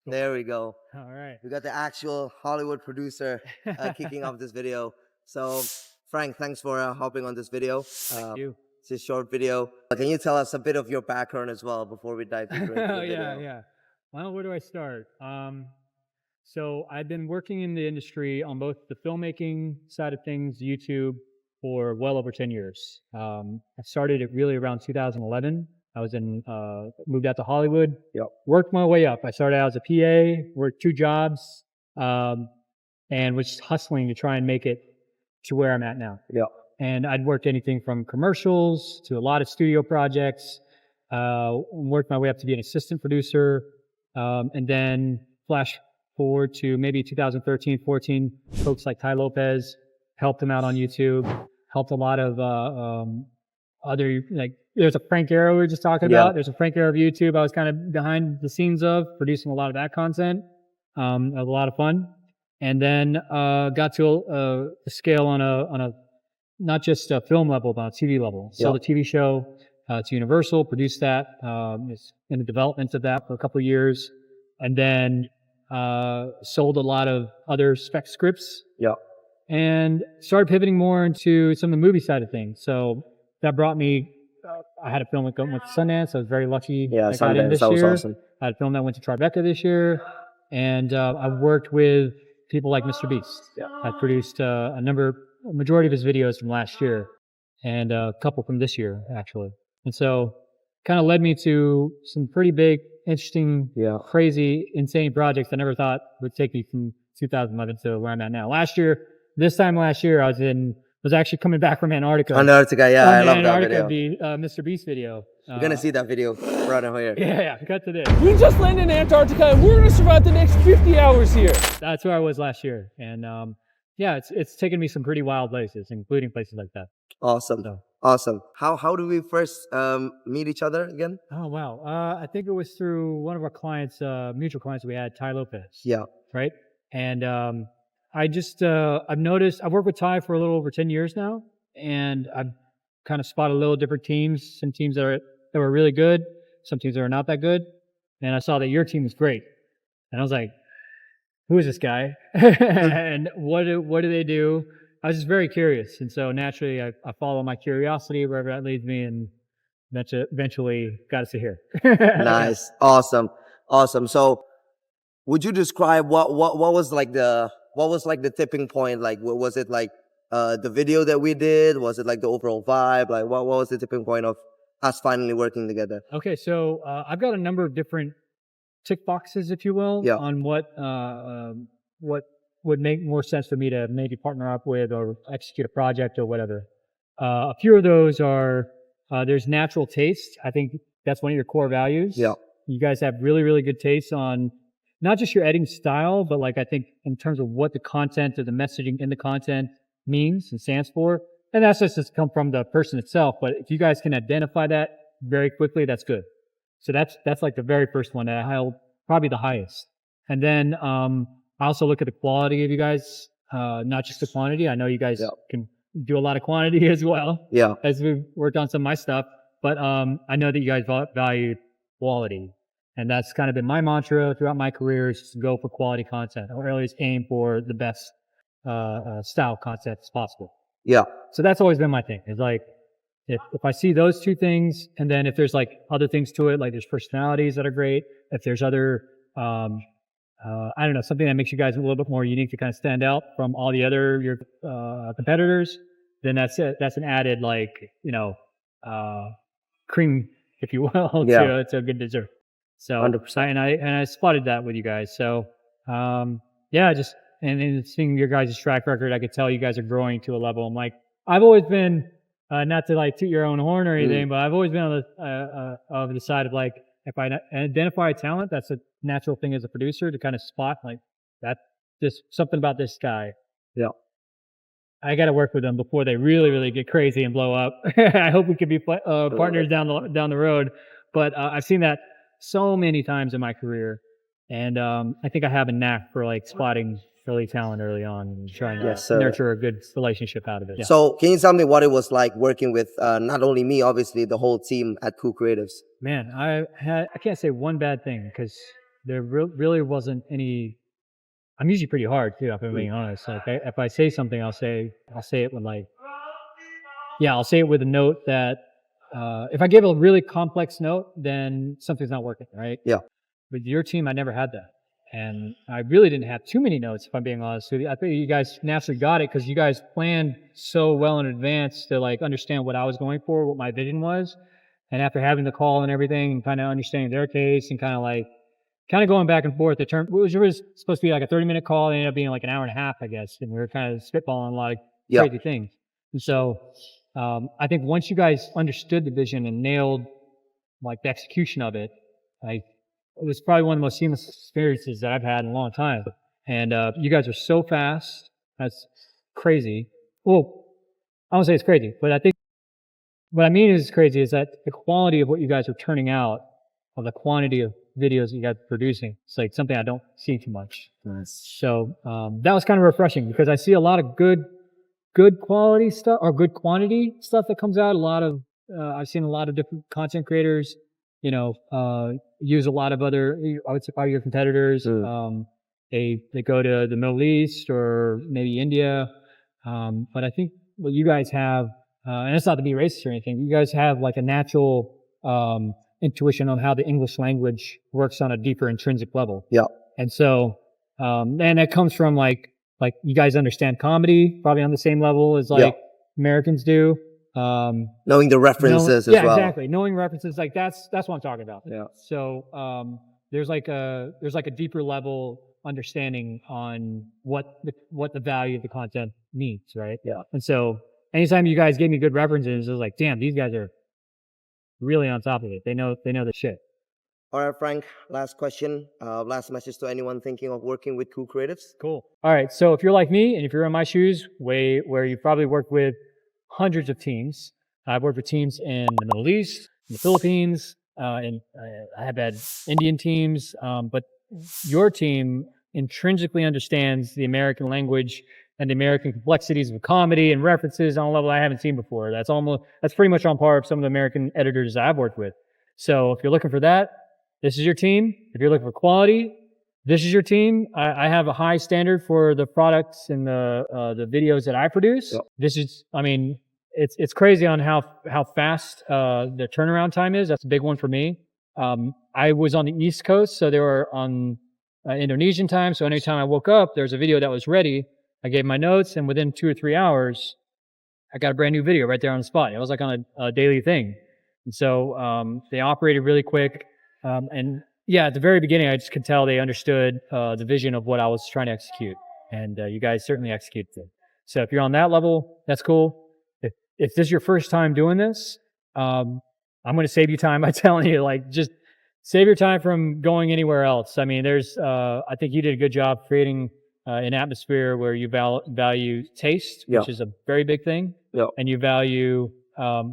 Cool. There we go. All right. We got the actual Hollywood producer kicking off this video. So, Frank, thanks for hopping on this video. Thank you. It's a short video. Can you tell us a bit of your background as well before we dive deeper into the video? Yeah. Well, where do I start? So I've been working in the industry on both the filmmaking side of things, YouTube, for well over 10 years. I started it really around 2011. I was moved out to Hollywood, worked my way up. I started out as a PA, worked 2 jobs, and was hustling to try and make it to where I'm at now. And I'd worked anything from commercials to a lot of studio projects, worked my way up to be an assistant producer, and then flash forward to maybe 2013, 14, folks like Tai Lopez, helped him out on YouTube, helped a lot of other, like, there's a Frank Arrow we were just talking about. There's a Frank Arrow of YouTube I was kind of behind the scenes of, producing a lot of that content. It was a lot of fun. And then got to a scale on a not just a film level, but a TV level. So the TV show to Universal, produced that, is in the development of that for a couple of years. And then sold a lot of other spec scripts. And started pivoting more into some of the movie side of things. So that brought me, I had a film that went to Sundance. I was very lucky. Yeah, Sundance, that was awesome. I had a film that went to Tribeca this year. And I've worked with people like MrBeast. I produced a majority of his videos from last year and a couple from this year, actually. And so kind of led me to some pretty big, interesting, crazy, insane projects I never thought would take me from 2011 to where I'm at now. This time last year, I was actually coming back from Antarctica. Antarctica, yeah, I love that video. The MrBeast video. You're gonna see that video right over here. Yeah, cut to this. We just landed in Antarctica and we're gonna survive the next 50 hours here. That's where I was last year. And yeah, it's taken me some pretty wild places, including places like that. Awesome. So. Awesome. How do we first meet each other again? Oh, wow. I think it was through one of our clients, mutual clients we had, Tai Lopez. Yeah. Right? And I've noticed, I've worked with Tai for a little over 10 years now, and I've kind of spotted little different teams, some teams that were really good, some teams that are not that good. And I saw that your team was great. And I was like, who is this guy? And what do they do? I was just very curious. And so naturally, I follow my curiosity wherever that leads me, and eventually got us to here. Nice. Awesome. So would you describe what was like the tipping point? Like, what was it like the video that we did? Was it like the overall vibe? Like, what was the tipping point of us finally working together? Okay, so I've got a number of different tick boxes, if you will, on what would make more sense for me to maybe partner up with or execute a project or whatever. A few of those are, there's natural taste. I think that's one of your core values. Yeah. You guys have really, really good taste on not just your editing style, but like I think in terms of what the content or the messaging in the content means and stands for. And that's just come from the person itself. But if you guys can identify that very quickly, that's good. So that's like the very first one that I held probably the highest. And then, I also look at the quality of you guys, not just the quantity. I know you guys can do a lot of quantity as well. Yeah. As we've worked on some of my stuff. But I know that you guys value quality. And that's kind of been my mantra throughout my career, is to go for quality content. I always aim for the best style content as possible. Yeah. So that's always been my thing. It's like, if I see those two things, and then if there's like other things to it, like there's personalities that are great, if there's other I don't know, something that makes you guys a little bit more unique to kind of stand out from all the other your competitors, then that's it. That's an added, like, cream, if you will, to a good dessert. So 100%. And I spotted that with you guys. So just and seeing your guys' track record, I could tell you guys are growing to a level. I'm like, I've always been not to like toot your own horn or anything, but I've always been on the side of like, if I identify a talent, that's a natural thing as a producer to kind of spot like that. Just something about this guy. Yeah. I got to work with them before they really, really get crazy and blow up. I hope we could be partners down the road. But I've seen that so many times in my career, and I think I have a knack for like spotting early talent early on and trying to nurture a good relationship out of it. Yeah. So can you tell me what it was like working with not only me, obviously the whole team at Cool Creatives? Man, I can't say one bad thing, because there really wasn't any. I'm usually pretty hard too, if I'm being honest. Like if I say something, I'll say it with like, yeah, I'll say it with a note that if I give a really complex note, then something's not working, right? Yeah. With your team, I never had that. And I really didn't have too many notes, if I'm being honest with you. I think you guys naturally got it because you guys planned so well in advance to like understand what I was going for, what my vision was. And after having the call and everything and kind of understanding their case and kind of going back and forth, it was supposed to be like a 30-minute call. It ended up being like an hour and a half, I guess. And we were kind of spitballing a lot of crazy things. And so I think once you guys understood the vision and nailed like the execution of it, like it was probably one of the most seamless experiences that I've had in a long time. And you guys are so fast. That's crazy. Well, I won't say it's crazy, but I think what I mean is crazy is that the quality of what you guys are turning out, of the quantity of videos that you guys are producing, it's like something I don't see too much. Nice. So that was kind of refreshing because I see a lot of good quality stuff or good quantity stuff that comes out. I've seen a lot of different content creators, use a lot of other, I would say probably your competitors. They go to the Middle East or maybe India. But I think what you guys have, and it's not to be racist or anything, you guys have like a natural intuition on how the English language works on a deeper intrinsic level. Yeah. And so, and that comes from like you guys understand comedy probably on the same level as like Americans do. Knowing the references as well. Yeah, exactly. Knowing references, like that's what I'm talking about. Yeah. So there's like a deeper level understanding on what the value of the content means, right? Yeah. And so anytime you guys gave me good references, it was like, damn, these guys are really on top of it. They know the shit. All right, Frank, last question. Last message to anyone thinking of working with cool creatives. Cool. All right. So if you're like me and if you're in my shoes, where you probably worked with hundreds of teams, I've worked with teams in the Middle East, in the Philippines, and I have had Indian teams, but your team intrinsically understands the American language and the American complexities of comedy and references on a level I haven't seen before. That's pretty much on par with some of the American editors I've worked with. So if you're looking for that, this is your team. If you're looking for quality, this is your team. I have a high standard for the products and the videos that I produce. Yep. This is, I mean, it's crazy on how fast the turnaround time is. That's a big one for me. I was on the East Coast, so they were on Indonesian time. So anytime I woke up, there was a video that was ready. I gave my notes, and within 2 or 3 hours, I got a brand new video right there on the spot. It was like on a daily thing. And so they operated really quick. And yeah, at the very beginning, I just could tell they understood the vision of what I was trying to execute. And you guys certainly executed it. So if you're on that level, that's cool. If this is your first time doing this, I'm going to save you time by telling you, like, just save your time from going anywhere else. I mean, I think you did a good job creating an atmosphere where you value taste, which is a very big thing, and you value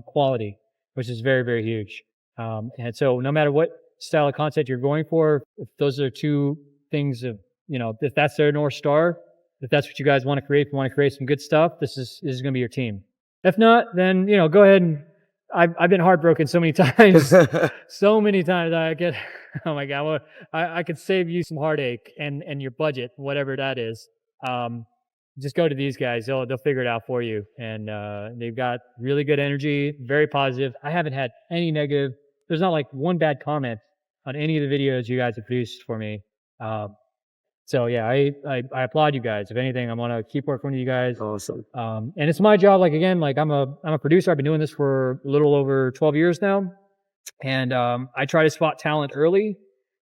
quality, which is very, very huge. And so no matter what style of content you're going for, if those are two things of, if that's their North Star, if that's what you guys want to create, if you want to create some good stuff, this is going to be your team. If not, then, go ahead and I've been heartbroken so many times, I get, oh my God, well, I could save you some heartache and your budget, whatever that is. Just go to these guys. They'll figure it out for you. And they've got really good energy, very positive. I haven't had any negative. There's not like one bad comment on any of the videos you guys have produced for me. So yeah, I applaud you guys. If anything, I want to keep working with you guys. Awesome. And it's my job. Like, again, like I'm a producer. I've been doing this for a little over 12 years now. And I try to spot talent early.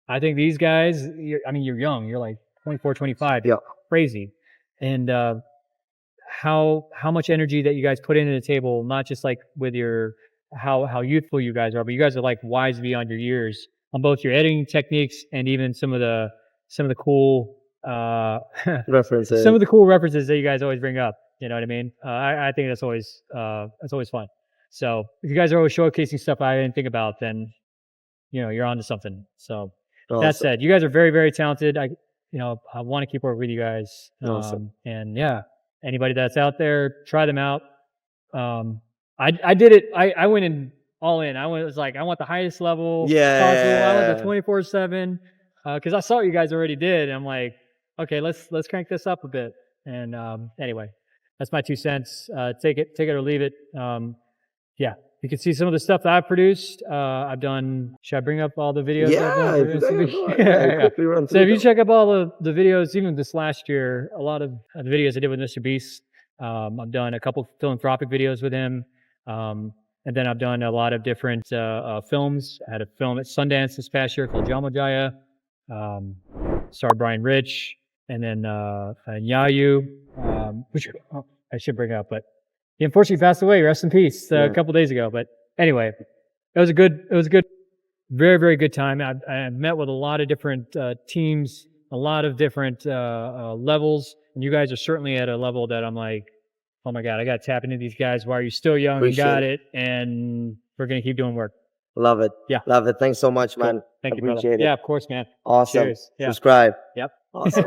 I think these guys, you're young. You're like 24, 25. Yeah. Crazy. And how much energy that you guys put into the table, not just like with your how youthful you guys are, but you guys are like wise beyond your years on both your editing techniques and even some of the cool references. Some of the cool references that you guys always bring up. You know what I mean? I think that's always fun. So if you guys are always showcasing stuff I didn't think about, then you're onto something. So that said, you guys are very, very talented. I want to keep working with you guys. And yeah, anybody that's out there, try them out. I did it. I went in all in. I was like, I want the highest level possible. I want the 24/7. because I saw what you guys already did, and I'm like, okay, let's crank this up a bit. And anyway, that's my 2 cents. Take it or leave it. Yeah, you can see some of the stuff that I've produced. I've done. Should I bring up all the videos? Yeah, I've if done? you go ahead, quickly run So through if you them. check up all the videos, even this last year, a lot of the videos I did with MrBeast. I've done a couple philanthropic videos with him. And then I've done a lot of different films. I had a film at Sundance this past year called Jama Jaya. Starred Brian Rich, and then Nyayu, which I should bring up, but he unfortunately passed away. Rest in peace. A couple days ago. But anyway, it was a good, very, very good time. I met with a lot of different teams, a lot of different levels, and you guys are certainly at a level that I'm like, oh my God, I got to tap into these guys. Why are you still young? Appreciate You got it. And we're going to keep doing work. Love it. Yeah. Love it. Thanks so much, man. Thank you, brother. Appreciate it. Yeah, of course, man. Awesome. Cheers. Yeah. Subscribe. Yep. Awesome.